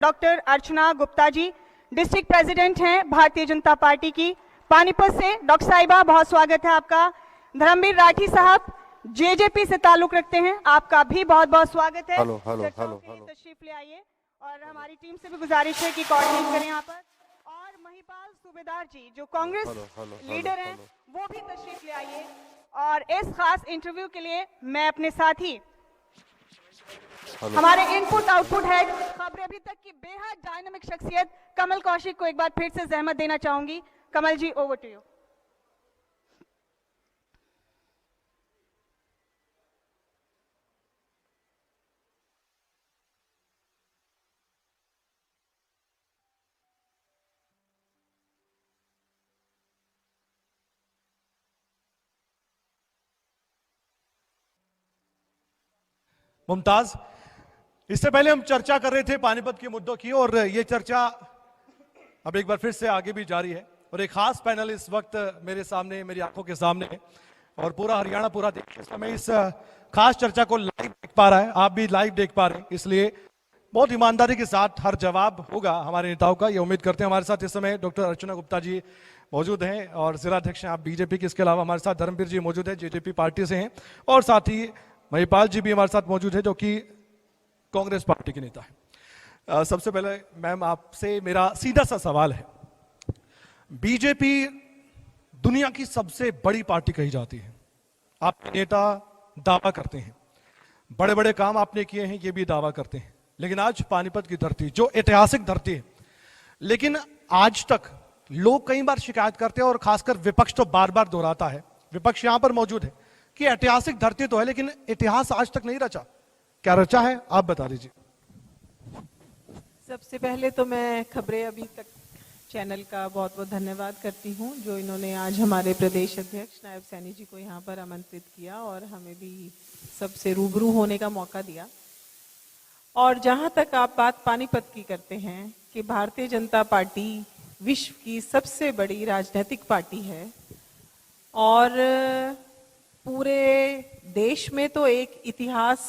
Doctor अर्चना Gupta ji, district president हैं Bharatiya Janata party की पानीपत से। डॉक्टर साहिबा, बहुत स्वागत है आपका। धर्मवीर राठी साहब जेजेपी से ताल्लुक रखते हैं, आपका भी बहुत बहुत स्वागत है। हेलो हेलो हेलो हेलो, तशरीफ ले आइए और हमारी टीम से भी गुजारिश है कि कोऑर्डिनेट करें यहाँ पर। और महिपाल सूबेदार जी जो कांग्रेस लीडर हैं, वो भी तशरीफ ले आइए। और इस खास इंटरव्यू के लिए मैं अपने साथी हमारे इनपुट आउटपुट हेड खबरें अभी तक की बेहद डायनामिक शख्सियत कमल कौशिक को एक बार फिर से जहमत देना चाहूंगी। कमल जी, ओवर टू यू। मुमताज, इससे पहले हम चर्चा कर रहे थे पानीपत के मुद्दों की, और ये चर्चा अब एक बार फिर से आगे भी जारी है। और एक खास पैनल इस वक्त मेरे सामने, मेरी आंखों के सामने है, और पूरा हरियाणा, पूरा देश इस समय इस खास चर्चा को लाइव देख पा रहा है। आप भी लाइव देख पा रहे हैं, इसलिए बहुत ईमानदारी के साथ हर जवाब होगा हमारे नेताओं का, ये उम्मीद करते हैं। हमारे साथ इस समय डॉक्टर अर्चना गुप्ता जी मौजूद हैं और जिला अध्यक्ष हैं आप बीजेपी के। इसके अलावा हमारे साथ धर्मवीर जी मौजूद है, जेजेपी पार्टी से हैं, और साथ ही महिपाल जी भी हमारे साथ मौजूद है जो कि कांग्रेस पार्टी के नेता है। सबसे पहले मैम आपसे मेरा सीधा सा सवाल है, बीजेपी दुनिया की सबसे बड़ी पार्टी कही जाती है, आपके नेता दावा करते हैं, बड़े बड़े काम आपने किए हैं, ये भी दावा करते हैं, लेकिन आज पानीपत की धरती जो ऐतिहासिक धरती है, लेकिन आज तक लोग कई बार शिकायत करते हैं और खासकर विपक्ष तो बार बार दोहराता है, विपक्ष यहां पर मौजूद है, कि ऐतिहासिक धरती तो है लेकिन इतिहास आज तक नहीं रचा। क्या रचा है, आप बता दीजिए। सबसे पहले तो मैं खबरें अभी तक चैनल का बहुत बहुत धन्यवाद करती हूं, जो इन्होंने आज हमारे प्रदेश अध्यक्ष नायब सैनी जी को यहां पर आमंत्रित किया और हमें भी सबसे रूबरू होने का मौका दिया। और जहां तक आप बात पानीपत की करते हैं कि भारतीय जनता पार्टी विश्व की सबसे बड़ी राजनीतिक पार्टी है, और पूरे देश में तो एक इतिहास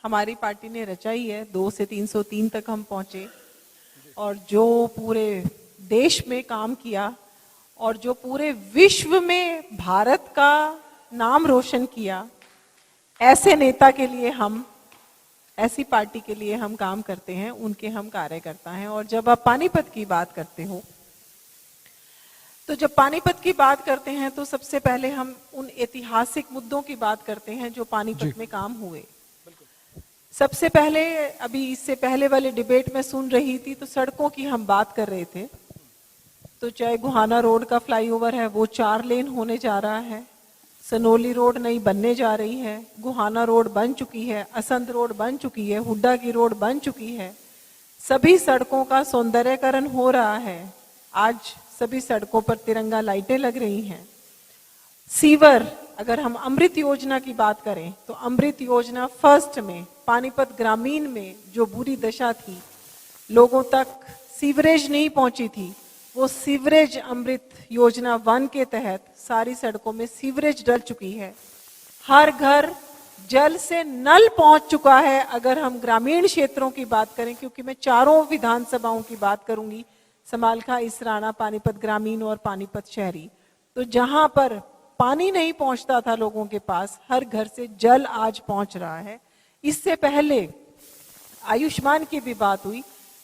हमारी पार्टी ने रचा ही है। 2 से 303 तक हम पहुंचे, और जो पूरे देश में काम किया और जो पूरे विश्व में भारत का नाम रोशन किया, ऐसे नेता के लिए हम, ऐसी पार्टी के लिए हम काम करते हैं, उनके हम कार्यकर्ता हैं। और जब आप पानीपत की बात करते हो, तो जब पानीपत की बात करते हैं तो सबसे पहले हम उन ऐतिहासिक मुद्दों की बात करते हैं जो पानीपत में काम हुए। सबसे पहले, अभी इससे पहले वाले डिबेट में सुन रही थी तो सड़कों की हम बात कर रहे थे, तो चाहे गुहाना रोड का फ्लाईओवर है वो 4 लेन होने जा रहा है, सनोली रोड नई बनने जा रही है, गुहाना रोड बन चुकी है, असंत रोड बन चुकी है, हुड्डा की रोड बन चुकी है, सभी सड़कों का सौंदर्यकरण हो रहा है। आज सभी सड़कों पर तिरंगा लाइटें लग रही हैं। सीवर, अगर हम अमृत योजना की बात करें तो अमृत योजना फर्स्ट में पानीपत ग्रामीण में जो बुरी दशा थी, लोगों तक सीवरेज नहीं पहुंची थी, वो सीवरेज अमृत योजना 1 के तहत सारी सड़कों में सीवरेज डल चुकी है। हर घर जल से नल पहुंच चुका है। अगर हम ग्रामीण क्षेत्रों की बात करें, क्योंकि मैं 4 विधानसभाओं की बात करूंगी, समालखा, इसराना, पानीपत ग्रामीण और पानीपत शहरी, तो जहां पर पानी नहीं पहुंचता था लोगों के पास, हर घर से जल आज पहुंच रहा है। इससे पहले आयुष्मान की भी बात हुई,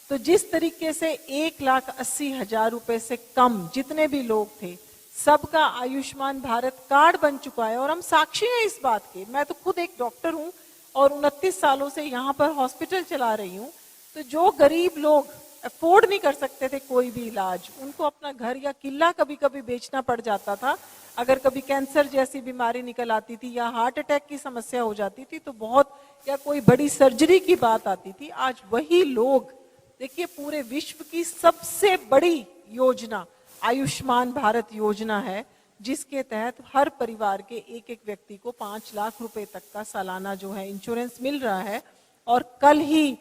तो जिस तरीके से 1,80,000 रुपए से कम जितने भी लोग थे, सबका आयुष्मान भारत कार्ड बन चुका है। और हम साक्षी हैं इस बात के। मैं तो खुद एक डॉक्टर हूं और 29 सालों से यहाँ पर हॉस्पिटल चला रही हूँ। तो जो गरीब लोग अफोर्ड नहीं कर सकते थे कोई भी इलाज, उनको अपना घर या किला कभी कभी बेचना पड़ जाता था। अगर कभी कैंसर जैसी बीमारी निकल आती थी या हार्ट अटैक की समस्या हो जाती थी तो बहुत, या कोई बड़ी सर्जरी की बात आती थी, आज वही लोग, देखिए पूरे विश्व की सबसे बड़ी योजना आयुष्मान भारत योजना है, जिसके तहत हर परिवार के एक एक व्यक्ति को 5 लाख रुपए तक का सालाना जो है इंश्योरेंस मिल रहा है। और कल ही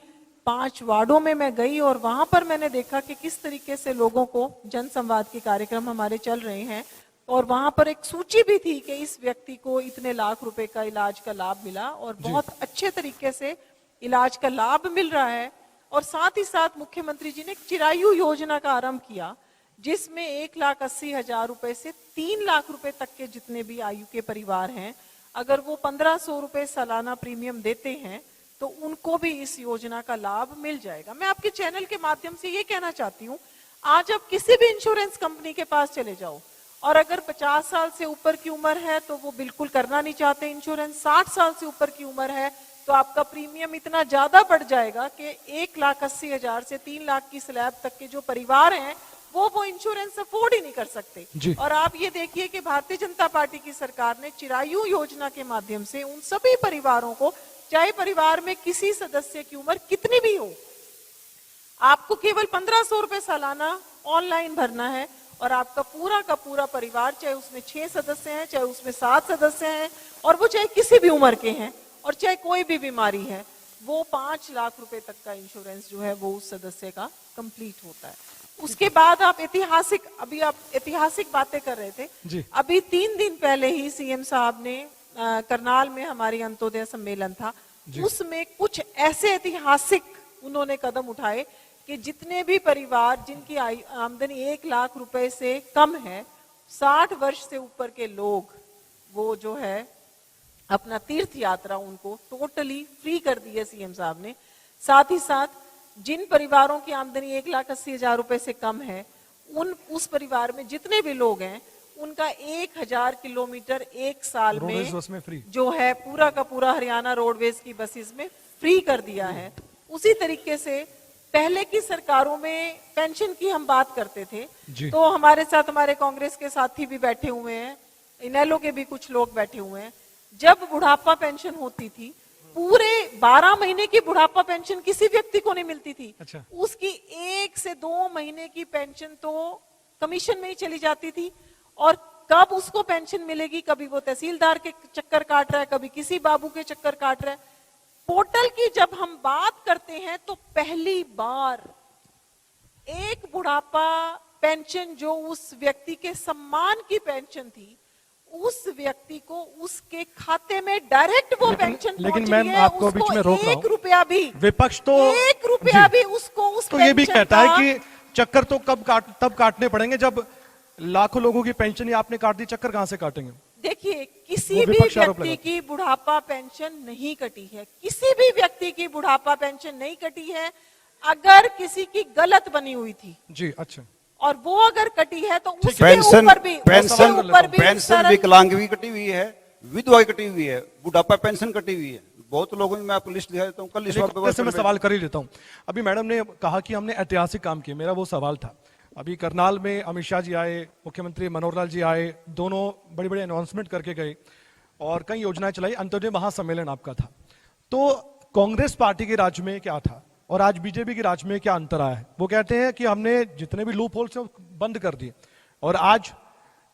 5 वार्डों में मैं गई और वहां पर मैंने देखा कि किस तरीके से लोगों को जन संवाद के कार्यक्रम हमारे चल रहे हैं, और वहां पर एक सूची भी थी कि इस व्यक्ति को इतने लाख रुपए का इलाज का लाभ मिला, और बहुत अच्छे तरीके से इलाज का लाभ मिल रहा है। और साथ ही साथ मुख्यमंत्री जी ने चिरायु योजना का आरंभ किया, जिसमें 1,80,000 रुपए से 3 लाख रुपए तक के जितने भी आयु के परिवार हैं, अगर वो 1,500 रुपए सालाना प्रीमियम देते हैं तो उनको भी इस योजना का लाभ मिल जाएगा। मैं आपके चैनल के माध्यम से ये कहना चाहती हूँ, आज आप किसी भी इंश्योरेंस कंपनी के पास चले जाओ और अगर 50 साल से ऊपर की उम्र है तो वो बिल्कुल करना नहीं चाहते इंश्योरेंस, 60 साल से ऊपर की उम्र है तो आपका प्रीमियम इतना ज्यादा बढ़ जाएगा कि 1,80,000 से 3 लाख की स्लैब तक के जो परिवार हैं वो इंश्योरेंस अफोर्ड ही नहीं कर सकते। और आप ये देखिए कि भारतीय जनता पार्टी की सरकार ने चिरायु योजना के माध्यम से उन सभी परिवारों को, चाहे परिवार में किसी सदस्य की उम्र कितनी भी हो, आपको केवल 1,500 रुपए सालाना ऑनलाइन भरना है और आपका पूरा का पूरा परिवार, चाहे उसमें 6 सदस्य हैं, चाहे उसमें 7 सदस्य हैं, और वो चाहे किसी भी उम्र के हैं और चाहे कोई भी बीमारी है, वो 5 लाख रुपए तक का इंश्योरेंस जो है वो उस सदस्य का कंप्लीट होता है। उसके बाद आप ऐतिहासिक बातें कर रहे थे। अभी 3 दिन पहले ही सीएम साहब ने करनाल में हमारी अंत्योदय सम्मेलन था, उसमें कुछ ऐसे ऐतिहासिक उन्होंने कदम उठाए कि जितने भी परिवार जिनकी आमदनी 1 लाख रुपए से कम है, 60 वर्ष से ऊपर के लोग, वो जो है अपना तीर्थ यात्रा उनको टोटली फ्री कर दी है सीएम साहब ने। साथ ही साथ जिन परिवारों की आमदनी 1,80,000 रुपए से कम है, उस परिवार में जितने भी लोग हैं उनका 1,000 किलोमीटर 1 साल में जो है पूरा का पूरा हरियाणा रोडवेज की बसेस में फ्री कर दिया है। उसी तरीके से पहले की सरकारों में पेंशन की हम बात करते थे, तो हमारे साथ हमारे कांग्रेस के साथी भी बैठे हुए हैं, इनेलो के भी कुछ लोग बैठे हुए हैं। जब बुढ़ापा पेंशन होती थी, पूरे 12 महीने की बुढ़ापा पेंशन किसी व्यक्ति को नहीं मिलती थी। उसकी 1 से 2 महीने की पेंशन तो कमीशन में ही चली जाती थी, और कब उसको पेंशन मिलेगी, कभी वो तहसीलदार के चक्कर काट रहा है, कभी किसी बाबू के चक्कर काट रहा है। पोर्टल की जब हम बात करते हैं तो पहली बार एक बुढ़ापा पेंशन जो उस व्यक्ति के सम्मान की पेंशन थी, उस व्यक्ति को उसके खाते में डायरेक्ट वो पेंशन लेकिन मैम आपको बीच में रोक रहा हूं, 1 रुपया भी, विपक्ष तो 1 रुपया भी उसको उस तो ये भी कहता है कि चक्कर तो तब काटने पड़ेंगे जब लाखों लोगों की पेंशन ही आपने काट दी, चक्कर कहां से काटेंगे? देखिए, किसी भी व्यक्ति की बुढ़ापा पेंशन नहीं कटी है, किसी भी व्यक्ति की बुढ़ापा पेंशन नहीं कटी है। अगर किसी की गलत बनी हुई थी जी, अच्छा, और वो अगर कटी है तो उसके ऊपर भी पेंशन विकलांग भी कटी हुई है, विधवा कटी हुई है, बुढ़ापा पेंशन कटी हुई है। बहुत लोगों में मैं आपको लिस्ट दिखा देता हूँ, कल इस वक्त मैं सवाल कर ही लेता हूँ। अभी मैडम ने कहा कि हमने ऐतिहासिक काम किए, मेरा वो सवाल था। अभी करनाल में अमित शाह जी आए, मुख्यमंत्री मनोहर लाल जी आए, दोनों बड़ी बड़ी अनाउंसमेंट करके गए और कई योजनाएं चलाई। अंत्योदय महासम्मेलन आपका था, तो कांग्रेस पार्टी के राज में क्या था और आज बीजेपी के राज में क्या अंतर आया है? वो कहते हैं कि हमने जितने भी लूप होल्स हैं बंद कर दिए और आज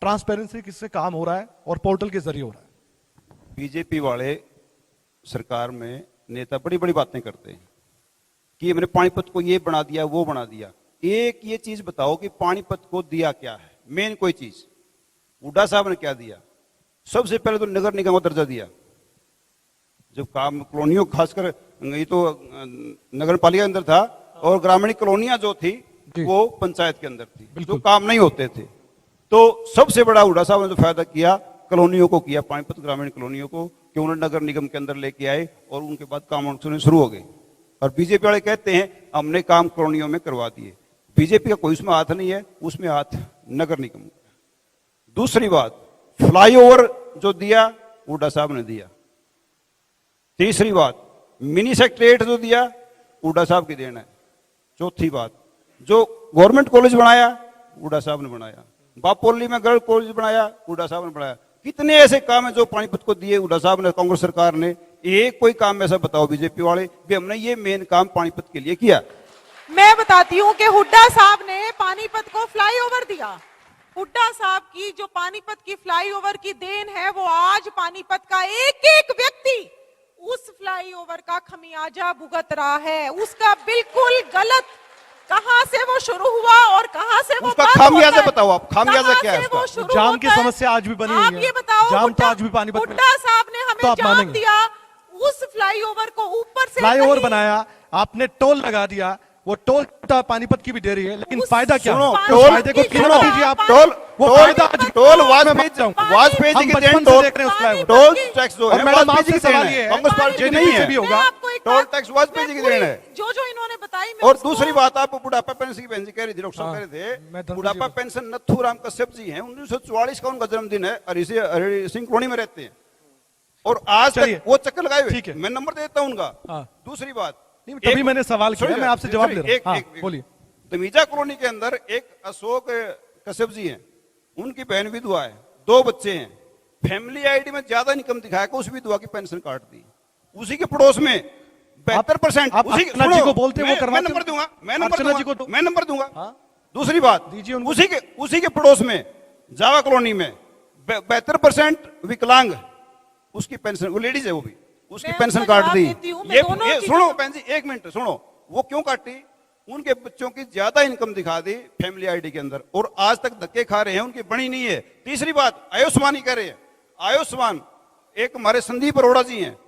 ट्रांसपेरेंसी किससे काम हो रहा है और पोर्टल के जरिए हो रहा है। बीजेपी वाले सरकार में नेता बड़ी बड़ी बातें करते हैं कि हमने पानीपत को ये बना दिया, वो बना दिया। एक ये चीज बताओ कि पानीपत को दिया क्या है, मेन कोई चीज। हुड्डा साहब ने क्या दिया? सबसे पहले तो नगर निगम को दर्जा दिया। जब काम कॉलोनियों, खासकर ये तो नगर पालिका के अंदर था और ग्रामीण कॉलोनियां जो थी वो पंचायत के अंदर थी, जो काम नहीं होते थे। तो सबसे बड़ा हुड्डा साहब ने जो फायदा किया कॉलोनियों को किया, पानीपत ग्रामीण कॉलोनियों को, कि उन्होंने नगर निगम के अंदर लेके आए और उनके बाद काम शुरू हो गए। और बीजेपी वाले कहते हैं हमने काम कॉलोनियों में करवा दिए। बीजेपी का कोई उसमें हाथ नहीं है, उसमें हाथ नगर निगम। दूसरी बात, फ्लाईओवर जो दिया हुड्डा साहब ने दिया। तीसरी बात, मिनी सेक्रेटरीट जो दिया हुड्डा साहब की देन है। चौथी बात, जो गवर्नमेंट कॉलेज बनाया हुड्डा साहब ने बनाया। बापोली में गर्ल कॉलेज बनाया हुड्डा साहब ने बनाया। कितने ऐसे काम है जो पानीपत को दिए हुड्डा साहब ने, कांग्रेस सरकार ने। एक कोई काम ऐसा बताओ बीजेपी वाले कि हमने ये मेन काम पानीपत के लिए किया। मैं बताती हूँ कि हुड्डा साहब ने पानीपत को फ्लाईओवर दिया। हुड्डा साहब की जो पानीपत की फ्लाईओवर की देन है, वो आज पानीपत का एक एक व्यक्ति उस फ्लाईओवर का खमियाजा भुगत रहा है। उसका बिल्कुल गलत, कहां से वो शुरू हुआ और कहां से वो खामियाजा बताओ आप, खामियाजा क्या है? जाम की समस्या आज भी बनी हुई है। आप ये बताओ, जाम तो आज भी पानीपत में। हुड्डा साहब ने हमें जाम दिया, उस फ्लाईओवर को ऊपर से फ्लाईओवर बनाया, आपने टोल लगा दिया, वो टोल पानीपत की भी दे रही है, लेकिन फायदा क्या सुनो, है? टोल- फायदे को सुनो, गिना दीजिए आप। टोल वो टोल फायदा आज- टोल मैं वाजपेयी मत जाऊं। वाजपेयी जी हम की बचपन देन से टोल देख रहे हैं उस फ्लाईओवर। टोल टैक्स जो और है मैडम वाजपेयी आपसे जी की देन सवाल है, ये है, कांग्रेस पार्टी की जेडीपी नहीं से है। भी होगा। मैं आपको एक टोल बात- टैक्स वाजपेयी मैं जी की देन है। पूरी- जो इन्होंने बताई मैं और उसको- दूसरी बात आप बुढ़ापा पेंशन की बहन जी कह रही थी, डॉक्टर साहब हाँ, कह रहे मैं थे धर्मेंद्र बुढ़ापा जी पेंशन नथुराम कश्यप जी हैं, 1944 का उनका जन्मदिन है, हरि सिंह कॉलोनी में रहते हैं और आज चलिए। तक वो चक्कर लगाए ठीक है। हुए। मैं नंबर देता हूँ उनका। हाँ। दूसरी बात, नहीं, तभी मैंने सवाल किया, मैं आपसे जवाब दे रहा हूं। हाँ, बोलिए। तमीजा कॉलोनी के अंदर एक अशोक कश्यप जी हैं, उनकी बहन विधवा है, 2 बच्चे हैं, फैमिली आईडी में ज्यादा इनकम दिखाया कि उस विधवा की पेंशन काट दी। उसी के पड़ोस में 72% आप अर्चना जी को बोलते वो करवाते मैं नंबर दूंगा, अर्चना जी को तो- मैं नंबर दूंगा। हाँ। दूसरी बात, दीजिए उनको। उसी के पड़ोस में जावा कॉलोनी में 72% विकलांग, उसकी पेंशन, वो लेडीज है, वो भी उसकी मैं पेंशन उसका काट जवाब दी। देती हूं, मैं दोनों चीजों सुनो को- बहन जी, 1 मिनट सुनो, वो क्यों काटी? उनके बच्चों की ज्यादा इनकम दिखा दी फैमिली आईडी के अंदर और आज तक धक्के खा रहे हैं, उनकी बनी नहीं है। तीसरी बात, आयुष्मान ही कह रहे हैं, आयुष्मान एक हमारे संदीप अरोड़ा जी हैं,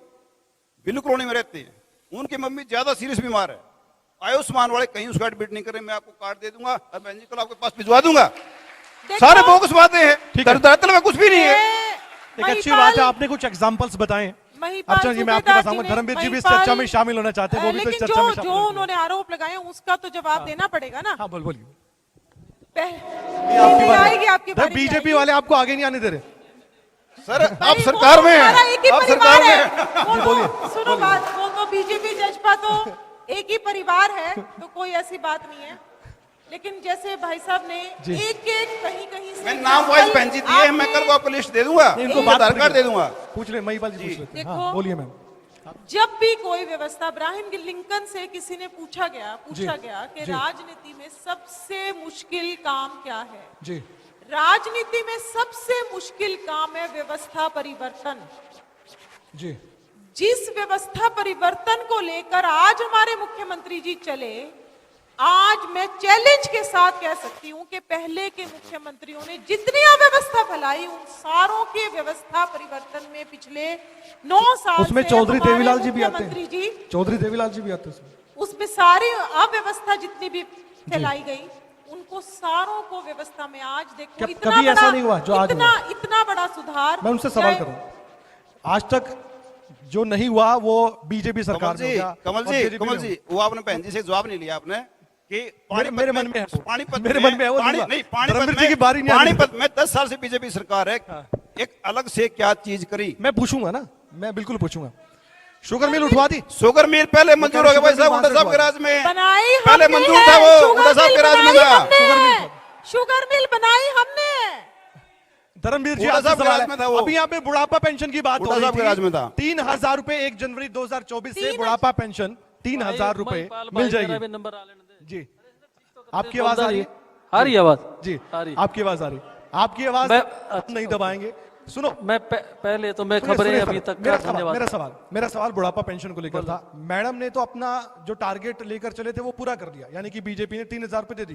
बिल्लू कॉलोनी में रहते हैं, उनकी मम्मी ज्यादा सीरियस बीमार है, आयुष्मान वाले कहीं उसका एडमिट नहीं कर रहे, मैं आपको कार्ड दे दूंगा और बहन जी कल आपके पास भिजवा दूंगा। देखो, सारे बोगस बातें हैं, ठीक है। दरअसल में कुछ भी नहीं है। एक अच्छी बात है, आपने कुछ एग्जांपल्स बताए। महिपाल अर्चना जी, मैं आपके पास सूबेदार आऊंगा। जी ने- धर्मवीर जी भी इस महिपाल- चर्चा में शामिल होना चाहते हैं, वो भी तो इस लेकिन चर्चा में जो शामिल जो होंगे। उन्होंने आरोप लगाए उसका तो जवाब देना पड़ेगा ना। हाँ, बोलिए। नहीं आएगी आपकी बारी, बीजेपी नहीं वाले आपको आगे नहीं आने दे रहे। सर आप नहीं, सरकार वो में हमारा हैं, एक ही आप परिवार सरकार में है। हैं। वो तो- बोलिए, सुनो बात, वो तो बीजेपी जजपा तो एक ही परिवार है, तो कोई ऐसी बात नहीं है। लेकिन जैसे भाई साहब ने जी। एक कहीं कहीं से मैं नाम वाइज कल बहन जी दिए हैं, मैं आपने- कल को आपको लिस्ट दे दूंगा, नहीं, इनको उनका बात आधार कार्ड दे दूंगा। पूछ ले, महिपाल जी पूछ लेते हैं। हाँ, देखो, बोलिए मैम। जब भी कोई व्यवस्था, इब्राहिम लिंकन से किसी ने पूछा गया जी, कि जी। राजनीति में सबसे मुश्किल काम क्या है, जी, राजनीति में सबसे मुश्किल काम है व्यवस्था परिवर्तन। जी, जिस व्यवस्था परिवर्तन को लेकर आज हमारे मुख्यमंत्री जी चले, आज मैं चैलेंज के साथ कह सकती हूं कि पहले के मुख्यमंत्रियों ने जितनी अव्यवस्था फैलाई, उन सारों के व्यवस्था परिवर्तन में पिछले 9 साल उसमें से चौधरी हमारे देवीलाल जी भी आते मुख्यमंत्री हैं। जी, चौधरी देवीलाल जी भी आते हैं उसमें। उसमें सारी अव्यवस्था जितनी भी फैलाई गई, उनको सारों को व्यवस्था में आज देखो क्या इतना कभी ऐसा बड़ा- नहीं हुआ जो आज हुआ? इतना बड़ा सुधार। मैं उनसे सवाल चाहे- करूं, आज तक जो नहीं हुआ वो बीजेपी सरकार में हो गया कमल और जी, JDP कमल में जी, वो आपने बहन जी से जवाब नहीं लिया आपने कि मेरे मन में है वो। पानीपत मेरे मन में है वो पानी दूंगा। नहीं, पानीपत धर्मवीर जी की बारी नहीं आनी। पानीपत में 10 साल से बीजेपी सरकार है, एक अलग से क्या चीज करी? मैं पूछूंगा ना, मैं बिल्कुल पूछूंगा। शुगर मिल उठवा दी, शुगर मिल पहले मंजूर हो गया भाई साहब, शुगर हुड्डा मिल साहब के वहां राज में बनाई पहले हमने मंजूर है, था वो, शुगर हुड्डा साहब मिल के राज में बनाई था। हमने, शुगर मिल। शुगर मिल बनाई हमने। धर्मवीर जी हुड्डा आपसे साहब के सवाल राज में था है। वो। अभी यहाँ पे बुढ़ापा पेंशन की बात हो हुड्डा रही साहब के राज में थी। था। 3,000 रुपए 1 जनवरी 2024 से बुढ़ापा पेंशन 3,000 रुपए मिल जाएगी। नंबर आ लेने दे। जी, आपकी आवाज आ रही है? आ रही है आवाज? जी, आ रही। आपकी आवाज आ रही। आपकी आवाज मैं- नहीं दबाएंगे। सुनो, मैं पहले तो मैं सुनिए, खबरें सुनिए, अभी तक मेरा का सवाल धन्यवाद। मेरा सवाल बुढ़ापा पेंशन को लेकर था। मैडम ने तो अपना जो टारगेट लेकर चले थे वो पूरा कर दिया, यानी कि बीजेपी ने 3,000 रुपए दे दी।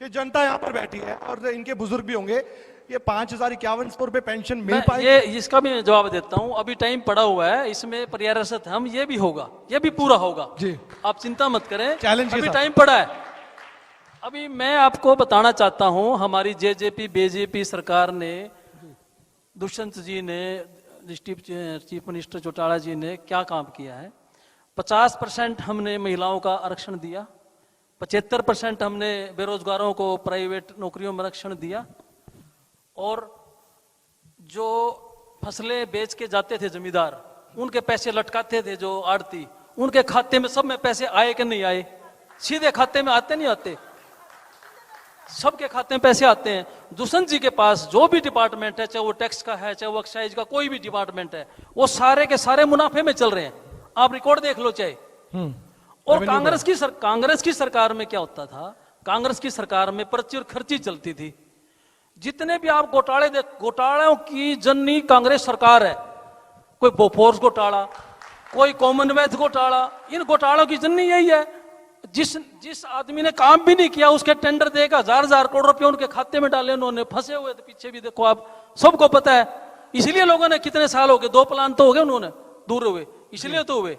ये जनता यहाँ पर बैठी है और इनके बुजुर्ग भी होंगे, ये 5,051 रुपए पेंशन मिल मैं पाएगी? ये इसका भी जवाब देता हूं। अभी टाइम पड़ा हुआ है, इसमें प्रयासरत हम, ये भी होगा, ये भी पूरा होगा जी। आप चिंता मत करें, चैलेंज के अभी साथ। टाइम पड़ा है। अभी मैं आपको बताना चाहता हूं, हमारी जेजेपी बीजेपी सरकार ने, दुष्यंत जी ने, चीफ मिनिस्टर चौटाला जी ने क्या काम किया है। 50% हमने महिलाओं का आरक्षण दिया, 75% हमने बेरोजगारों को प्राइवेट नौकरियों में आरक्षण दिया, और जो फसलें बेच के जाते थे जमींदार, उनके पैसे लटकाते थे जो आड़ती, उनके खाते में सब में पैसे आए कि नहीं आए? सीधे खाते में आते नहीं आते? सबके खाते में पैसे आते हैं। दुष्यंत जी के पास जो भी डिपार्टमेंट है, चाहे वो टैक्स का है, चाहे वो एक्साइज का कोई भी डिपार्टमेंट है, वो सारे के सारे मुनाफे में चल रहे हैं। आप रिकॉर्ड देख लो चाहे। और कांग्रेस की सरकार में क्या होता था? कांग्रेस की सरकार में पर्ची और खर्ची चलती थी। जितने भी आप घोटालों की जननी कांग्रेस सरकार है। कोई बोफोर्स घोटाला, कोई कॉमनवेल्थ घोटाला, इन घोटालों की जननी यही है। जिस आदमी ने काम भी नहीं किया उसके टेंडर देगा, 1,000 करोड़ रुपए उनके खाते में डाले उन्होंने, फंसे हुए थे पीछे भी देखो आप, सबको पता है। इसलिए लोगों ने कितने साल हो गए, 2 प्लान तो हो गए उन्होंने दूर हुए, इसलिए तो हुए।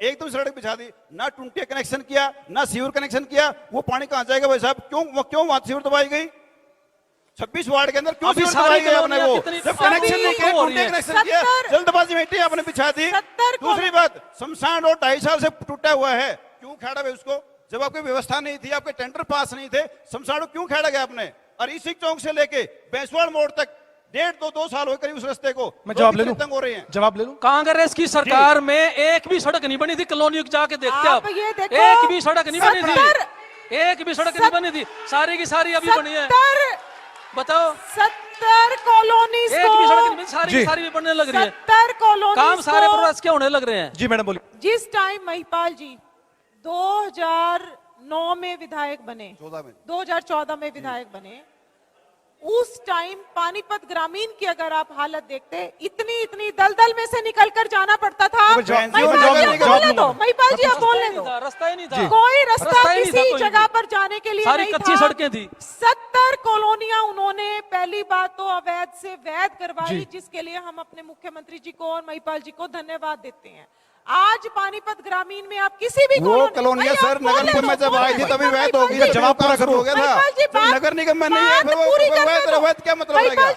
एकदम सड़क बिछा दी, ना टुंटिया कनेक्शन किया, ना सीवर कनेक्शन किया, वो पानी कहां जाएगा भाई साहब? क्यों वहां सीवर दबाई गई? 26 वार्ड के अंदर क्यों अभी सीवर सारी दबाई गई आपने? कॉलोनियां वो कितनी जब कनेक्शन नहीं किया, हो रही टुंटिया है। कनेक्शन किया, 70 जल्दबाजी में ईंटें आपने बिछा दी। 70 दूसरी बात, शमशान रोड 2.5 साल से टूटा हुआ है, क्यों खेड़ा भाई उसको? जब आपकी व्यवस्था नहीं थी, आपके टेंडर पास नहीं थे, शमशान रोड क्यों खेड़ा गया आपने? और इसी चौक से लेके बैंसवाड़ मोड़ तक 1.5-2 साल हो करीब उस रास्ते को, मैं जवाब ले लूं? तंग हो रहे हैं। जवाब ले लूं? कांग्रेस की सरकार में एक भी सड़क नहीं बनी थी, कॉलोनी जाके देखते आप आप, ये देखो, एक भी सड़क नहीं बनी थी। एक भी सड़क नहीं बनी थी, सारी की सारी अभी बनी है। 70 बताओ, 70 कॉलोनीज एक भी सड़क नहीं बनी, सारी की जी। सारी भी बनने लग रही है। 70 कॉलोनीज काम सारे प्रोग्रेस क्या होने लग रहे हैं। जी मैडम बोलिए। जिस टाइम महिपाल जी 2009 में विधायक बने, 2014 में विधायक बने, उस टाइम पानीपत ग्रामीण की अगर आप हालत देखते, इतनी दलदल में से निकलकर जाना पड़ता था। महिपाल जी आप बोलने दो, रास्ता ही नहीं था, कोई रास्ता ही नहीं था, किसी कोई जगह भी। पर जाने के लिए सारी नहीं कच्ची था। सड़कें थी। 70 कॉलोनियां उन्होंने पहली बात तो अवैध से वैध करवाई, जिसके लिए हम अपने मुख्यमंत्री जी को और महिपाल जी को धन्यवाद देते हैं। आज पानीपत ग्रामीण में आप किसी भी वो कॉलोनियां सर नगर निगम में जब आई थी तभी वैध हो गई, जवाब पूरा शुरू हो गया था। जब नगर निगम में नहीं है फिर वो अवैध क्या मतलब रहेगा?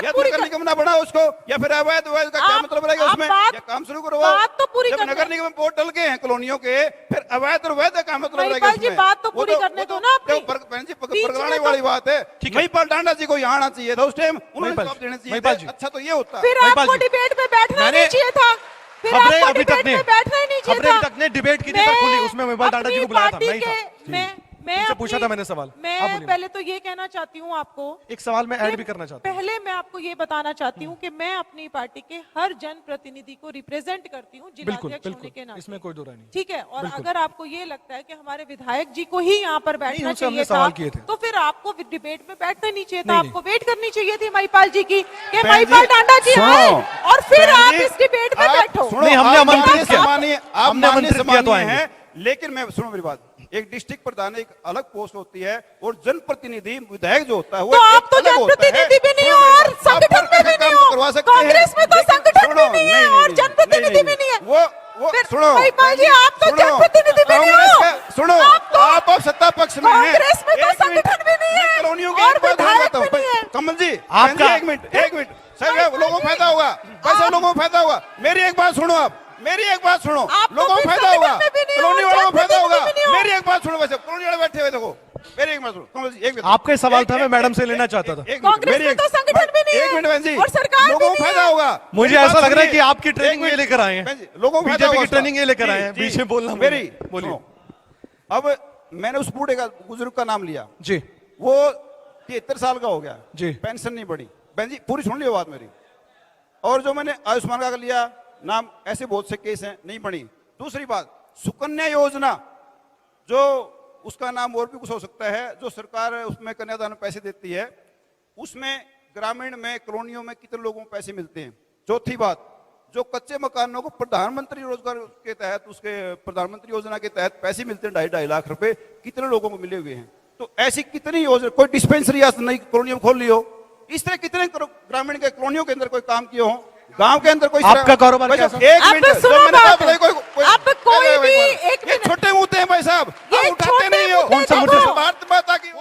या तो नगर निगम ना बना उसको, या फिर अवैध का क्या मतलब रहेगा उसमें? या काम शुरू करो। बात तो पूरी जब नगर निगम बोर्ड डल गए हैं कॉलोनियों के, फिर अवैध और वैध का मतलब रहेगा महिपाल जी उसमें? बात तो पूरी करने दो ना अपनी। बहन जी पकड़ाने वाली बात है। महिपाल डांडा जी को यहाँ आना चाहिए था उस टाइम, उन्होंने जवाब देना चाहिए था। अच्छा तो ये होता फिर आपको डिबेट में बैठना नहीं चाहिए था। फिर खबरें आपको अभी तक डिबेट में बैठना ही नहीं चाहिए खबरें था। अभी तक ने डिबेट की थी सर खुली, उसमें महिपाल डांडा जी को बुलाया था, नहीं था। मैं उनसे पूछा था मैंने सवाल। आप मैं बोलिए। पहले तो ये कहना चाहती हूँ आपको, एक सवाल मैं ऐड भी करना चाहता हूँ। पहले मैं आपको ये बताना चाहती हूँ कि मैं अपनी पार्टी के हर जन प्रतिनिधि को रिप्रेजेंट करती हूँ बिल्कुल जिलाध्यक्ष होने के बिल्कुल, नाते। इसमें कोई दो राय नहीं। ठीक है, और अगर आपको ये लगता है कि हमारे विधायक जी को ही यहाँ पर बैठना उनसे हमने चाहिए सवाल था, किए थे। तो फिर आपको डिबेट में बैठना नहीं चाहिए था। नहीं, आपको वेट करनी चाहिए थी महिपाल जी की कि बहन महिपाल जी, डांडा जी सुनो। आए और फिर बहन आप जी, इस डिबेट में आप बैठो। सुनो, नहीं, हमने आप आमंत्रित माननीय किया। सम्मानीय- आप हमने माननीय आमंत्रित किया तो सम्मानीय आएंगे। हैं, लेकिन मैं सुनो मेरी बात, एक डिस्ट्रिक्ट प्रधान एक अलग पोस्ट होती है और जनप्रतिनिधि विधायक जो होता है वो तो एक आप तो अलग होता है। जनप्रतिनिधि भी नहीं हो सुनो मेरी और बात, संगठन आप में भी काम नहीं तो हो। करवा सकते हैं, कांग्रेस में तो लेकिन संगठन सुनो, भी नहीं है और जनप्रतिनिधि भी नहीं है। वो फिर सुनो महिपाल जी, आप तो सुनो, जनप्रतिनिधि भी नहीं कांग्रेस हो। का- सुनो आप सत्ता पक्ष में हैं। कांग्रेस में तो एक मिनट, संगठन भी नहीं है मैं कॉलोनियों की और एक बात विधायक बताता हूं। भी नहीं है। कमल जी आपका- एक मिनट सर, लोगों को फायदा होगा, वैसे लोगों को फायदा होगा। मेरी एक बात सुनो, आप मेरी एक बात सुनो, आप तो लोगों को फिर फायदा होगा, संगठन में भी नहीं हो, कॉलोनी वालों को फायदा जनप्रतिनिधि होगा। भी नहीं हो। मेरी एक बात सुनो, वैसे कॉलोनी वाले बैठे हुए देखो, मेरी एक बात सुनो कमल जी, एक मिनट। आपका ही सवाल था, मैं मैडम से लेना चाहता था। एक मिनट, कांग्रेस मेरी में एक- तो संगठन भी नहीं एक है मिनट बहन जी, और सरकार भी लोगों को नहीं फायदा है। होगा। मुझे मेरी ऐसा बात लग रहा है सुनिए। कि आपकी ट्रेनिंग एक मिनट, ये लेकर आए हैं। बहन जी, लोगों को फायदा बीजेपी होगा की ट्रेनिंग ये लेकर जी, आए हैं, जी, बीच में बोलना मेरी बोलिए। सुनो, अब मैंने उस बूढ़े का बुजुर्ग का नाम लिया, जी वो 73 साल का हो गया जी। पेंशन नहीं बढ़ी। बहन जी पूरी सुन लियो बात मेरी। और जो मैंने आयुष्मान का लिया नाम, ऐसे बहुत से केस हैं, नहीं बढ़ी। दूसरी बात, सुकन्या योजना, जो उसका नाम और भी कुछ हो सकता है, जो सरकार उसमें कन्यादान में पैसे देती है, उसमें ग्रामीण में कॉलोनियों में कितने लोगों को पैसे मिलते हैं। चौथी बात, जो कच्चे मकानों को प्रधानमंत्री रोजगार के तहत, उसके प्रधानमंत्री योजना के तहत पैसे मिलते हैं 2.5 लाख रुपए, कितने लोगों को मिले हुए हैं। तो ऐसी कितनी योजना, कोई डिस्पेंसरी आज नई कॉलोनियों में खोल ली हो, इस तरह कितने ग्रामीण के कॉलोनियों के अंदर कोई काम किए हो, गांव के अंदर कोई आपका कारोबार कैसा? एक अब मिनट, सुनो जो मैंने बात, कहा, अब कोई भी एक ये मिनट, छोटे मुद्दे हैं भाई साहब, ये आप उठाते छोटे नहीं हो। मुद्दे कौन सा मुद्दे? भारत माता की